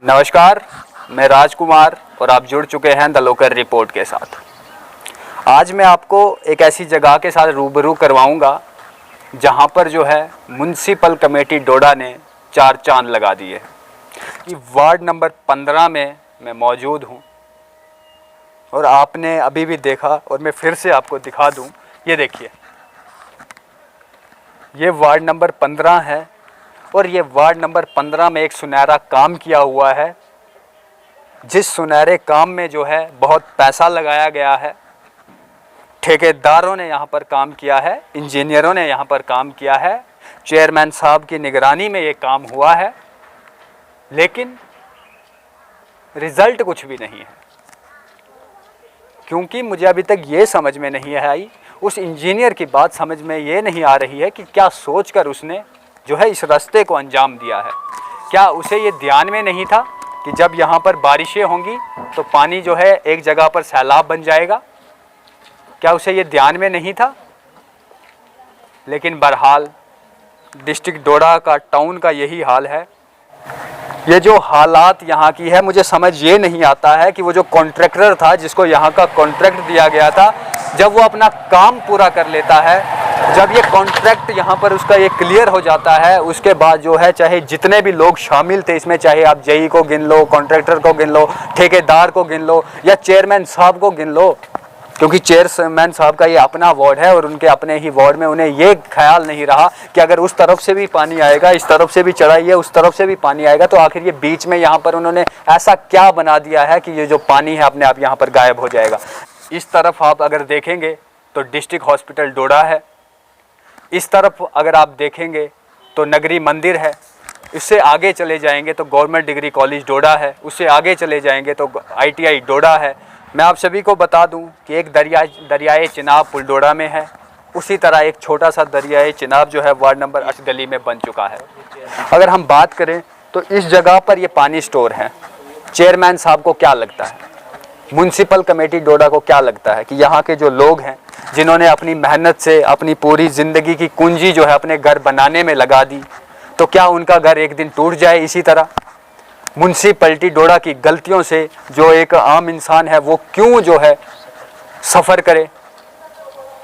नमस्कार, मैं राजकुमार और आप जुड़ चुके हैं द लोकल रिपोर्ट के साथ। आज मैं आपको एक ऐसी जगह के साथ रूबरू करवाऊंगा जहां पर जो है म्युनिसिपल कमेटी डोडा ने चार चांद लगा दिए कि वार्ड नंबर 15 में मैं मौजूद हूं। और आपने अभी भी देखा और मैं फिर से आपको दिखा दूं, ये देखिए, ये वार्ड नंबर 15 है और ये वार्ड नंबर 15 में एक सुनहरा काम किया हुआ है, जिस सुनहरे काम में जो है बहुत पैसा लगाया गया है। ठेकेदारों ने यहाँ पर काम किया है, इंजीनियरों ने यहाँ पर काम किया है, चेयरमैन साहब की निगरानी में ये काम हुआ है, लेकिन रिजल्ट कुछ भी नहीं है। क्योंकि मुझे अभी तक ये समझ में नहीं आई, उस इंजीनियर की बात समझ में ये नहीं आ रही है कि क्या सोचकर उसने जो है इस रास्ते को अंजाम दिया है। क्या उसे ये ध्यान में नहीं था कि जब यहाँ पर बारिशें होंगी तो पानी जो है एक जगह पर सैलाब बन जाएगा? क्या उसे ये ध्यान में नहीं था? लेकिन बहरहाल डिस्ट्रिक्ट डोडा का टाउन का यही हाल है। ये जो हालात यहाँ की है, मुझे समझ ये नहीं आता है कि वो जो कॉन्ट्रैक्टर था, जिसको यहाँ का कॉन्ट्रैक्ट दिया गया था, जब वो अपना काम पूरा कर लेता है, जब ये कॉन्ट्रैक्ट यहाँ पर उसका ये क्लियर हो जाता है, उसके बाद जो है चाहे जितने भी लोग शामिल थे इसमें, चाहे आप जेई को गिन लो, कॉन्ट्रैक्टर को गिन लो, ठेकेदार को गिन लो या चेयरमैन साहब को गिन लो, क्योंकि चेयरमैन साहब का ये अपना वार्ड है और उनके अपने ही वार्ड में उन्हें ये ख्याल नहीं रहा कि अगर उस तरफ से भी पानी आएगा, इस तरफ से भी चढ़ाई है, उस तरफ से भी पानी आएगा, तो आखिर ये बीच में यहाँ पर उन्होंने ऐसा क्या बना दिया है कि ये जो पानी है अपने आप यहाँ पर गायब हो जाएगा। इस तरफ आप अगर देखेंगे तो डिस्ट्रिक्ट हॉस्पिटल डोडा है, इस तरफ अगर आप देखेंगे तो नगरी मंदिर है, इससे आगे चले जाएंगे तो गवर्नमेंट डिग्री कॉलेज डोडा है, उससे आगे चले जाएंगे तो ITI डोडा है। मैं आप सभी को बता दूं कि एक दरियाए चिनाब पुल डोडा में है, उसी तरह एक छोटा सा दरियाए चिनाब जो है वार्ड नंबर 8 गली में बन चुका है। अगर हम बात करें तो इस जगह पर ये पानी स्टोर है। चेयरमैन साहब को क्या लगता है, म्युनिसिपल कमेटी डोडा को क्या लगता है कि यहाँ के जो लोग हैं, जिन्होंने अपनी मेहनत से अपनी पूरी ज़िंदगी की कुंजी जो है अपने घर बनाने में लगा दी, तो क्या उनका घर एक दिन टूट जाए? इसी तरह म्युनिसिपैलिटी डोडा की गलतियों से जो एक आम इंसान है वो क्यों जो है सफ़र करे,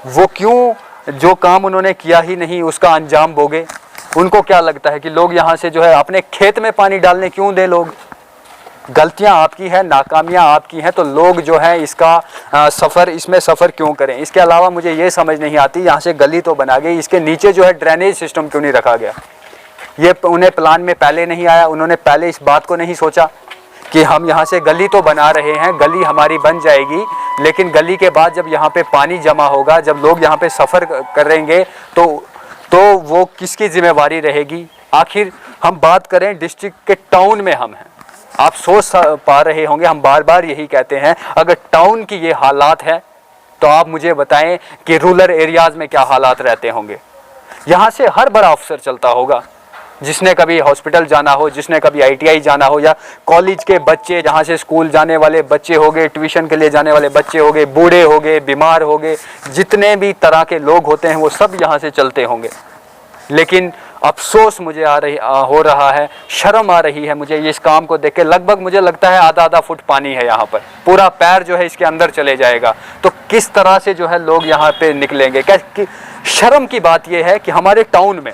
वो क्यों जो काम उन्होंने किया ही नहीं उसका अंजाम भोगे? उनको क्या लगता है कि लोग यहाँ से जो है अपने खेत में पानी डालने क्यों दें? लोग, गलतियाँ आपकी हैं, नाकामियाँ आपकी हैं, तो लोग जो है इसका इसमें सफ़र क्यों करें? इसके अलावा मुझे ये समझ नहीं आती, यहाँ से गली तो बना गई, इसके नीचे जो है ड्रेनेज सिस्टम क्यों नहीं रखा गया? ये उन्हें प्लान में पहले नहीं आया, उन्होंने पहले इस बात को नहीं सोचा कि हम यहाँ से गली तो बना रहे हैं, गली हमारी बन जाएगी, लेकिन गली के बाद जब यहाँ पे पानी जमा होगा, जब लोग यहाँ पे सफ़र करेंगे तो वो किसकी जिम्मेवारी रहेगी? आखिर हम बात करें डिस्ट्रिक्ट के टाउन में हम हैं, आप सोच पा रहे होंगे, हम बार बार यही कहते हैं, अगर टाउन की ये हालात है तो आप मुझे बताएं कि रूरल एरियाज़ में क्या हालात रहते होंगे। यहाँ से हर बड़ा अफसर चलता होगा, जिसने कभी हॉस्पिटल जाना हो, जिसने कभी ITI जाना हो, या कॉलेज के बच्चे, जहाँ से स्कूल जाने वाले बच्चे हो गए, ट्यूशन के लिए जाने वाले बच्चे हो गए, बूढ़े हो गए, बीमार हो गए, जितने भी तरह के लोग होते हैं वो सब यहाँ से चलते होंगे। लेकिन अफसोस मुझे हो रहा है, शर्म आ रही है मुझे इस काम को देख के। लगभग मुझे लगता है आधा फुट पानी है यहाँ पर, पूरा पैर जो है इसके अंदर चले जाएगा, तो किस तरह से जो है लोग यहाँ पे निकलेंगे? क्या शर्म की बात यह है कि हमारे टाउन में,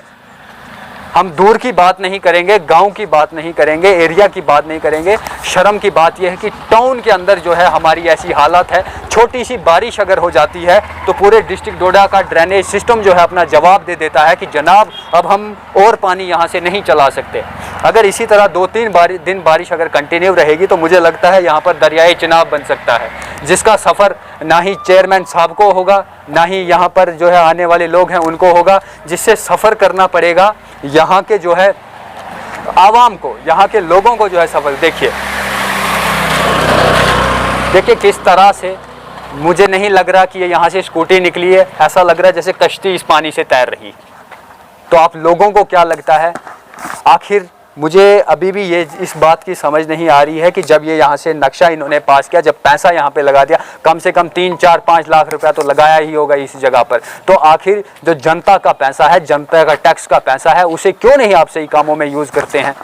हम दूर की बात नहीं करेंगे, गांव की बात नहीं करेंगे, एरिया की बात नहीं करेंगे, शर्म की बात यह है कि टाउन के अंदर जो है हमारी ऐसी हालत है, छोटी सी बारिश अगर हो जाती है तो पूरे डिस्ट्रिक्ट डोडा का ड्रेनेज सिस्टम जो है अपना जवाब दे देता है कि जनाब अब हम और पानी यहाँ से नहीं चला सकते। अगर इसी तरह 2-3 दिन बारिश अगर कंटिन्यू रहेगी तो मुझे लगता है यहाँ पर दरियाए चिनाब बन सकता है, जिसका सफ़र ना ही चेयरमैन साहब को होगा, ना ही यहाँ पर जो है आने वाले लोग हैं उनको होगा, जिससे सफ़र करना पड़ेगा यहाँ के जो है आवाम को, यहाँ के लोगों को जो है सफ़र। देखिए किस तरह से, मुझे नहीं लग रहा कि ये यहाँ से स्कूटी निकली है, ऐसा लग रहा है जैसे कश्ती इस पानी से तैर रही। तो आप लोगों को क्या लगता है? आखिर मुझे अभी भी ये इस बात की समझ नहीं आ रही है कि जब ये यहाँ से नक्शा इन्होंने पास किया, जब पैसा यहाँ पे लगा दिया, कम से कम 3-4-5 लाख रुपया तो लगाया ही होगा इस जगह पर, तो आखिर जो जनता का पैसा है, जनता का टैक्स का पैसा है, उसे क्यों नहीं आप सही कामों में यूज़ करते हैं?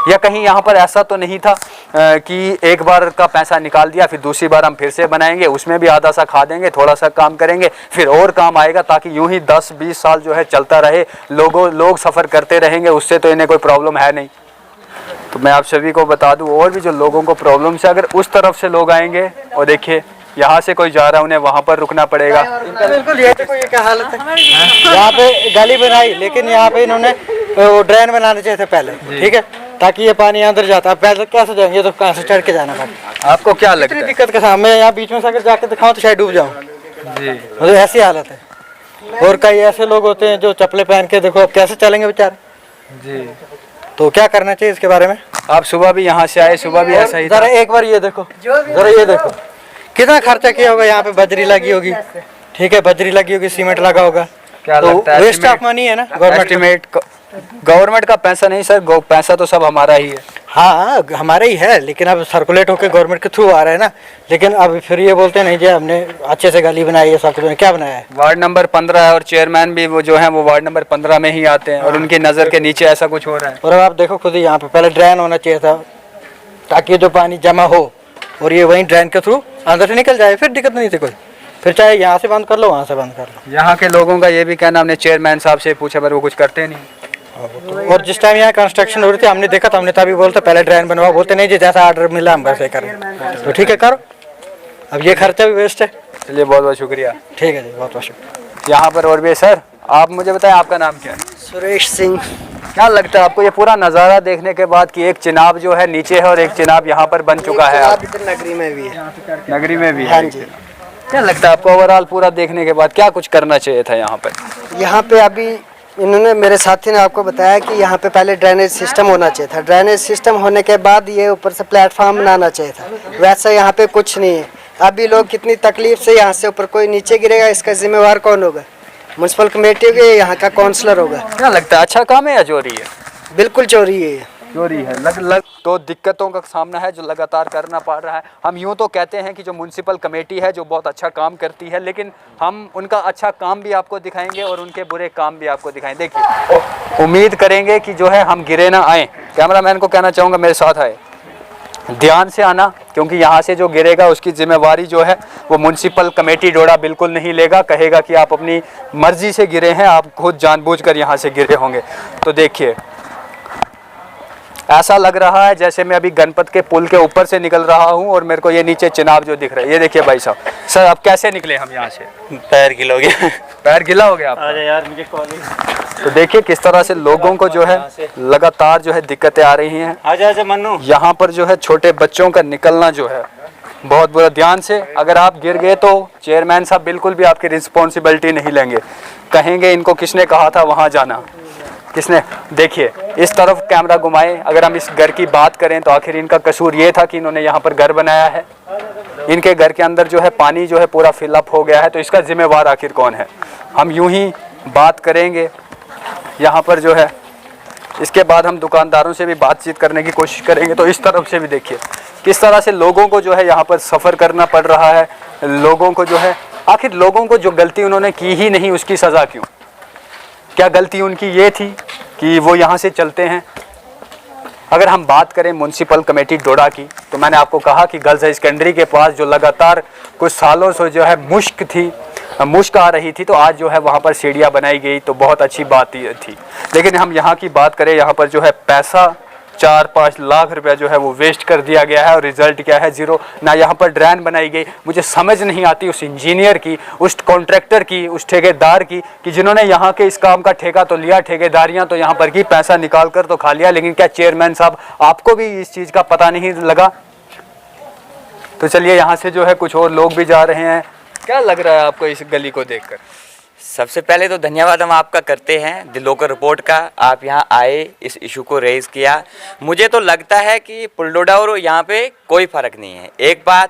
या कहीं यहाँ पर ऐसा तो नहीं था कि एक बार का पैसा निकाल दिया फिर दूसरी बार हम फिर से बनाएंगे, उसमें भी आधा सा खा देंगे, थोड़ा सा काम करेंगे, फिर और काम आएगा, ताकि यूं ही 10-20 साल जो है चलता रहे, लोग सफ़र करते रहेंगे, उससे तो इन्हें कोई प्रॉब्लम है नहीं। तो मैं आप सभी को बता दूं, और भी जो लोगों को प्रॉब्लम है, अगर उस तरफ से लोग आएंगे और देखिए यहाँ से कोई जा रहा है, उन्हें वहाँ पर रुकना पड़ेगा। बिल्कुल ये देखो ये क्या हालत है। यहाँ पे गली बनाई, लेकिन यहाँ पे इन्होंने वो ड्रेन बनाने चाहिए थे पहले, ठीक है, ताकि ये पानी अंदर जाता है। पैदल कैसे जाएंगे, तो कहाँ से चढ़ के जाना पड़ेगा। आपको क्या लगता है? दिक्कत के साथ मैं यहाँ बीच में से अगर जाके दिखाऊं तो शायद डूब जाऊँ जी, तो ऐसी हालत है। और कई ऐसे लोग होते हैं जो चप्पलें पहन के, देखो अब कैसे चलेंगे बेचारे जी। तो क्या करना चाहिए इसके बारे में? आप सुबह भी यहाँ से आए, सुबह भी ऐसा ही था। जरा एक बार ये देखो, जरा ये देखो कितना खर्चा किया होगा। यहाँ पे बजरी लगी होगी, ठीक है, बजरी लगी होगी, सीमेंट लगा होगा। क्या तो लगता है? वेस्ट ऑफ मनी है ना गवर्नमेंट का पैसा नहीं सर, पैसा तो सब हमारा ही है। हाँ हमारा ही है, लेकिन अब सर्कुलेट होकर गवर्नमेंट के थ्रू आ रहा है ना। लेकिन अब फिर ये बोलते नहीं जी हमने अच्छे से गली बनाई है, सब कुछ क्या बनाया है। वार्ड नंबर 15 है और चेयरमैन भी वो जो है वो वार्ड नंबर 15 में ही आते हैं, और उनकी नज़र के नीचे ऐसा कुछ हो रहा है। और अब आप देखो खुद ही, यहाँ पे पहले ड्रेन होना चाहिए था, ताकि जो पानी जमा हो और ये वहीं ड्रेन के थ्रू अंदर से निकल जाए, फिर दिक्कत नहीं थी कोई। फिर चाहे यहाँ से बंद कर लो, वहाँ से बंद कर लो। यहाँ के लोगों का ये भी कहना, हमने चेयरमैन साहब से पूछा पर वो कुछ करते नहीं। और जिस टाइम यहाँ कंस्ट्रक्शन हो रही थी, हमने देखा था, हमने तभी बोलते पहले ड्रेन बनवाओ, बोलते नहीं जी जैसा ऑर्डर मिला हम वैसे करें। तो ठीक है करो, अब ये खर्चा भी वेस्ट है। चलिए बहुत बहुत शुक्रिया। ठीक है जी, बहुत बहुत शुक्रिया। यहाँ पर और भी सर, आप मुझे बताएं आपका नाम क्या है? सुरेश सिंह। क्या लगता है आपको ये पूरा नज़ारा देखने के बाद कि एक चिनाब जो है नीचे है और एक चिनाब यहाँ पर बन चुका है? इधर नगरी में भी है। नगरी में भी है? हाँ जी। क्या लगता है आपको ओवरऑल पूरा देखने के बाद क्या कुछ करना चाहिए था यहाँ पर? यहाँ पे अभी इन्होंने, मेरे साथी ने आपको बताया कि यहाँ पे पहले ड्रेनेज सिस्टम होना चाहिए था। ड्रेनेज सिस्टम होने के बाद ये ऊपर से प्लेटफॉर्म बनाना चाहिए था। वैसा यहाँ पे कुछ नहीं है। अभी लोग कितनी तकलीफ से यहाँ से ऊपर, कोई नीचे गिरेगा, इसका जिम्मेवार कौन होगा? म्यूनसिपल कमेटी होगी, यहाँ का काउंसलर होगा। क्या लगता है अच्छा काम है या चोरी है? बिल्कुल चोरी है ये। चोरी है। तो दिक्कतों का सामना है जो लगातार करना पड़ रहा है। हम यूँ तो कहते हैं कि जो म्यूनसिपल कमेटी है जो बहुत अच्छा काम करती है, लेकिन हम उनका अच्छा काम भी आपको दिखाएंगे और उनके बुरे काम भी आपको दिखाएंगे। देखिए, उम्मीद करेंगे कि जो है हम गिरे ना आए। कैमरामैन को कहना चाहूँगा मेरे साथ आए, ध्यान से आना, क्योंकि यहाँ से जो गिरेगा उसकी जिम्मेवारी जो है वो म्यूनसिपल कमेटी डोडा बिल्कुल नहीं लेगा। कहेगा कि आप अपनी मर्जी से गिरे हैं, आप खुद जानबूझकर यहाँ से गिरे होंगे। तो देखिए, ऐसा लग रहा है जैसे मैं अभी गणपत के पुल के ऊपर से निकल रहा हूँ और मेरे को ये नीचे चिनाब जो दिख रहा है। ये देखिए भाई साहब, सर अब कैसे निकले हम यहाँ से? पैर गिला हो गया। पैर गिला हो गया आपका? अरे यार मुझे कॉलेज। तो देखिए किस तरह से लोगों को जो है लगातार जो है दिक्कतें आ रही हैं। आजा मन्नू। यहाँ पर जो है छोटे बच्चों का निकलना जो है बहुत बुरा। ध्यान से, अगर आप गिर गए तो चेयरमैन साहब बिल्कुल भी आपकी रिस्पॉन्सिबिलिटी नहीं लेंगे। कहेंगे इनको किसने कहा था वहाँ जाना, किसने? देखिए इस तरफ कैमरा घुमाए, अगर हम इस घर की बात करें तो आखिर इनका कसूर ये था कि इन्होंने यहाँ पर घर बनाया है। इनके घर के अंदर जो है पानी जो है पूरा फिलअप हो गया है, तो इसका जिम्मेवार आखिर कौन है? हम यूं ही बात करेंगे यहाँ पर जो है। इसके बाद हम दुकानदारों से भी बातचीत करने की कोशिश करेंगे। तो इस तरफ से भी देखिए किस तरह से लोगों को जो है यहाँ पर सफ़र करना पड़ रहा है। लोगों को जो है, आखिर लोगों को जो गलती उन्होंने की ही नहीं उसकी सज़ा क्यों? क्या गलती उनकी ये थी कि वो यहाँ से चलते हैं? अगर हम बात करें म्यूनसिपल कमेटी डोडा की, तो मैंने आपको कहा कि गर्ल्स हाई सेकेंडरी के पास जो लगातार कुछ सालों से जो है मुश्क आ रही थी, तो आज जो है वहाँ पर सीढ़ियाँ बनाई गई, तो बहुत अच्छी बात थी। लेकिन हम यहाँ की बात करें, यहाँ पर जो है पैसा 4-5 लाख रुपया जो है वो वेस्ट कर दिया गया है और रिज़ल्ट क्या है? ज़ीरो। ना यहाँ पर ड्रेन बनाई गई। मुझे समझ नहीं आती उस इंजीनियर की, उस कॉन्ट्रैक्टर की, उस ठेकेदार की, कि जिन्होंने यहाँ के इस काम का ठेका तो लिया, ठेकेदारियाँ तो यहाँ पर की, पैसा निकाल कर तो खा लिया, लेकिन क्या चेयरमैन साहब आपको भी इस चीज़ का पता नहीं लगा? तो चलिए यहाँ से जो है कुछ और लोग भी जा रहे हैं। क्या लग रहा है आपको इस गली को देखकर? सबसे पहले तो धन्यवाद हम आपका करते हैं द लोकल रिपोर्ट का। आप यहाँ आए, इस इशू को रेज़ किया। मुझे तो लगता है कि पुलडोडा और यहाँ पे कोई फ़र्क नहीं है। एक बात,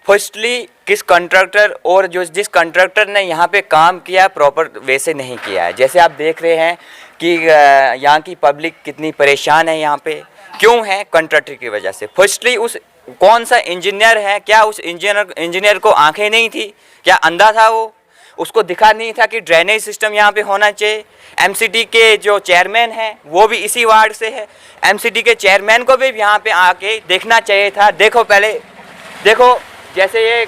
फर्स्टली किस कॉन्ट्रैक्टर और जिस कॉन्ट्रैक्टर ने यहाँ पे काम किया प्रॉपर वे से नहीं किया है। जैसे आप देख रहे हैं कि यहाँ की पब्लिक कितनी परेशान है। यहाँ पे क्यों है? कॉन्ट्रैक्टर की वजह से। फर्स्टली उस कौन सा इंजीनियर है, क्या उस इंजीनियर को आंखें नहीं थी? क्या अंधा था वो? उसको दिखा नहीं था कि ड्रेनेज सिस्टम यहाँ पे होना चाहिए। एमसीडी के जो चेयरमैन हैं वो भी इसी वार्ड से है, एमसीडी के चेयरमैन को भी यहाँ पे आके देखना चाहिए था। देखो पहले देखो, जैसे ये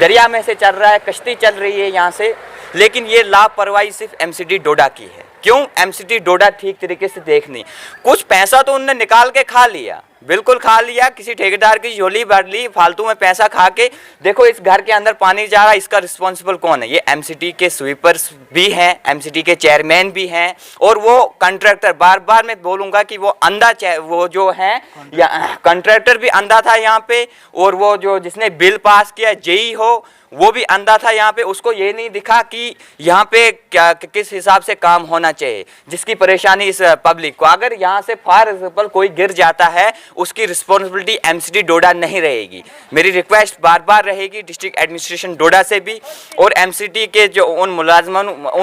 दरिया में से चल रहा है, कश्ती चल रही है यहाँ से, लेकिन ये लापरवाही सिर्फ एमसीडी डोडा की है। क्यों? एमसीडी डोडा ठीक तरीके से देख नहीं, कुछ पैसा तो उनने निकाल के खा लिया, बिल्कुल खा लिया, किसी ठेकेदार की झोली भर ली, फालतू में पैसा खा के। देखो इस घर के अंदर पानी जा रहा है, इसका रिस्पॉन्सिबल कौन है? ये एमसीडी के स्वीपर्स भी हैं, एमसीडी के चेयरमैन भी हैं, और वो कॉन्ट्रैक्टर, बार बार मैं बोलूँगा कि वो अंधा, वो जो है या कॉन्ट्रैक्टर भी अंधा था यहाँ पे, और वो जो जिसने बिल पास किया जेई हो वो भी अंधा था यहाँ पे। उसको ये नहीं दिखा कि यहाँ पे क्या किस हिसाब से काम होना चाहिए, जिसकी परेशानी इस पब्लिक को। अगर यहाँ से फॉर एग्जाम्पल कोई गिर जाता है, उसकी रिस्पॉन्सिबिलिटी एमसीडी डोडा नहीं रहेगी। मेरी रिक्वेस्ट बार बार रहेगी डिस्ट्रिक्ट एडमिनिस्ट्रेशन डोडा से भी, और एमसीडी के जो उन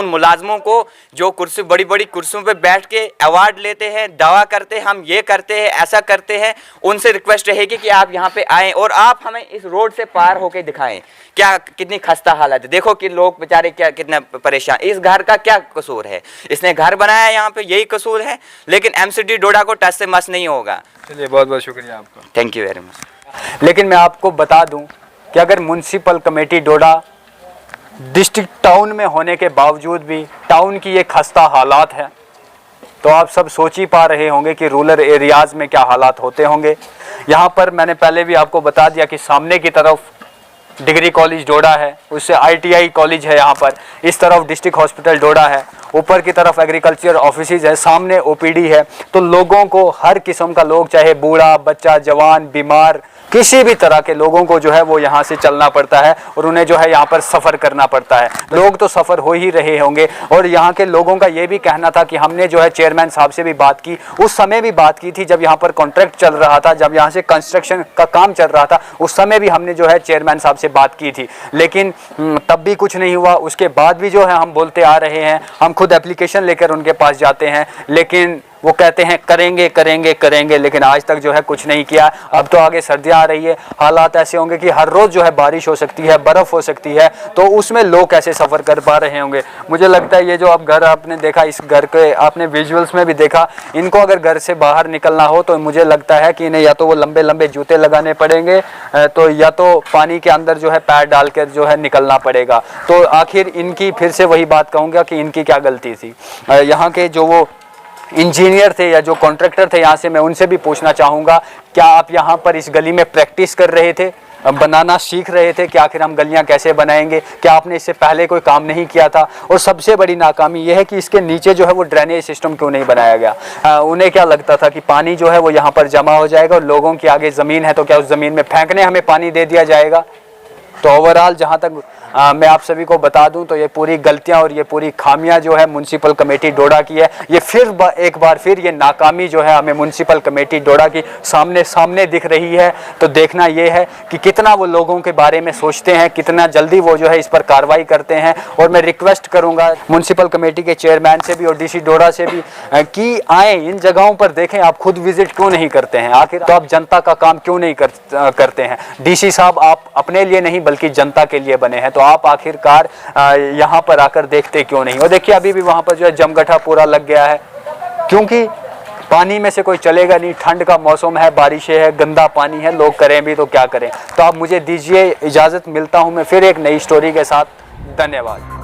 मुलाजमों को जो कुर्सी, बड़ी बड़ी कुर्सियों पे बैठ के अवार्ड लेते हैं, दावा करते हैं हम ये करते हैं, ऐसा करते हैं, उनसे रिक्वेस्ट रहेगी कि आप यहाँ पे आएँ और आप हमें इस रोड से पार होके दिखाएं क्या कितनी खस्ता हालत है। देखो कि लोग बेचारे क्या कितना परेशान, इस घर का क्या कसूर है? इसने घर बनाया यहाँ पे, यही कसूर है, लेकिन एमसीडी डोडा को टच से मस नहीं होगा। चलिए बहुत बहुत शुक्रिया आपका, थैंक यू वेरी मच। लेकिन मैं आपको बता दूं कि अगर म्युनिसिपल कमेटी डोडा डिस्ट्रिक्ट टाउन में होने के बावजूद भी टाउन की ये खस्ता हालात है, तो आप सब सोच ही पा रहे होंगे कि रूरल एरियाज़ में क्या हालात होते होंगे। यहाँ पर मैंने पहले भी आपको बता दिया कि सामने की तरफ डिग्री कॉलेज डोडा है, उससे ITI कॉलेज है, यहाँ पर इस तरफ डिस्ट्रिक्ट हॉस्पिटल डोडा है, ऊपर की तरफ एग्रीकल्चर ऑफिसेज है, सामने OPD है। तो लोगों को हर किस्म का लोग, चाहे बूढ़ा, बच्चा, जवान, बीमार, किसी भी तरह के लोगों को जो है वो यहाँ से चलना पड़ता है और उन्हें जो है यहाँ पर सफ़र करना पड़ता है। लोग तो सफ़र हो ही रहे होंगे। और यहाँ के लोगों का ये भी कहना था कि हमने जो है चेयरमैन साहब से भी बात की, उस समय भी बात की थी जब यहाँ पर कॉन्ट्रैक्ट चल रहा था, जब यहाँ से कंस्ट्रक्शन का काम चल रहा था, उस समय भी हमने जो है चेयरमैन साहब से बात की थी, लेकिन तब भी कुछ नहीं हुआ। उसके बाद भी जो है हम बोलते आ रहे हैं, हम खुद एप्लीकेशन लेकर उनके पास जाते हैं, लेकिन वो कहते हैं करेंगे करेंगे करेंगे, लेकिन आज तक जो है कुछ नहीं किया। अब तो आगे सर्दियाँ आ रही है, हालात ऐसे होंगे कि हर रोज़ जो है बारिश हो सकती है, बर्फ़ हो सकती है, तो उसमें लोग कैसे सफ़र कर पा रहे होंगे। मुझे लगता है ये जो अब घर आपने देखा, इस घर के आपने विजुअल्स में भी देखा, इनको अगर घर से बाहर निकलना हो तो मुझे लगता है कि इन्हें या तो वो लंबे लंबे जूते लगाने पड़ेंगे, तो या तो पानी के अंदर जो है पैर डाल कर जो है निकलना पड़ेगा। तो आखिर इनकी फिर से वही बात कहूँगा कि इनकी क्या गलती थी। यहाँ के जो वो इंजीनियर थे या जो कॉन्ट्रैक्टर थे, यहाँ से मैं उनसे भी पूछना चाहूँगा, क्या आप यहाँ पर इस गली में प्रैक्टिस कर रहे थे, बनाना सीख रहे थे कि आखिर हम गलियाँ कैसे बनाएंगे? क्या आपने इससे पहले कोई काम नहीं किया था? और सबसे बड़ी नाकामी यह है कि इसके नीचे जो है वो ड्रेनेज सिस्टम क्यों नहीं बनाया गया? उन्हें क्या लगता था कि पानी जो है वो यहाँ पर जमा हो जाएगा और लोगों की आगे ज़मीन है तो क्या उस ज़मीन में फेंकने हमें पानी दे दिया जाएगा? तो ओवरऑल जहाँ तक मैं आप सभी को बता दूं तो ये पूरी गलतियां और ये पूरी खामियां जो है म्युनिसिपल कमेटी डोडा की है। ये एक बार फिर ये नाकामी जो है हमें म्युनिसिपल कमेटी डोडा की सामने दिख रही है। तो देखना ये है कि कितना वो लोगों के बारे में सोचते हैं, कितना जल्दी वो जो है इस पर कार्रवाई करते हैं। और मैं रिक्वेस्ट करूँगा म्युनिसिपल कमेटी के चेयरमैन से भी और DC डोडा से भी कि आए इन जगहों पर देखें। आप खुद विजिट क्यों नहीं करते हैं? आखिर तो आप जनता का काम क्यों नहीं करते हैं? DC साहब आप अपने लिए नहीं बल्कि जनता के लिए बने हैं, तो आप आखिरकार यहाँ पर आकर देखते क्यों नहीं? और देखिए अभी भी वहाँ पर जो है जमगठा पूरा लग गया है, क्योंकि पानी में से कोई चलेगा नहीं। ठंड का मौसम है, बारिशें है, गंदा पानी है, लोग करें भी तो क्या करें। तो आप मुझे दीजिए इजाज़त, मिलता हूँ मैं फिर एक नई स्टोरी के साथ। धन्यवाद।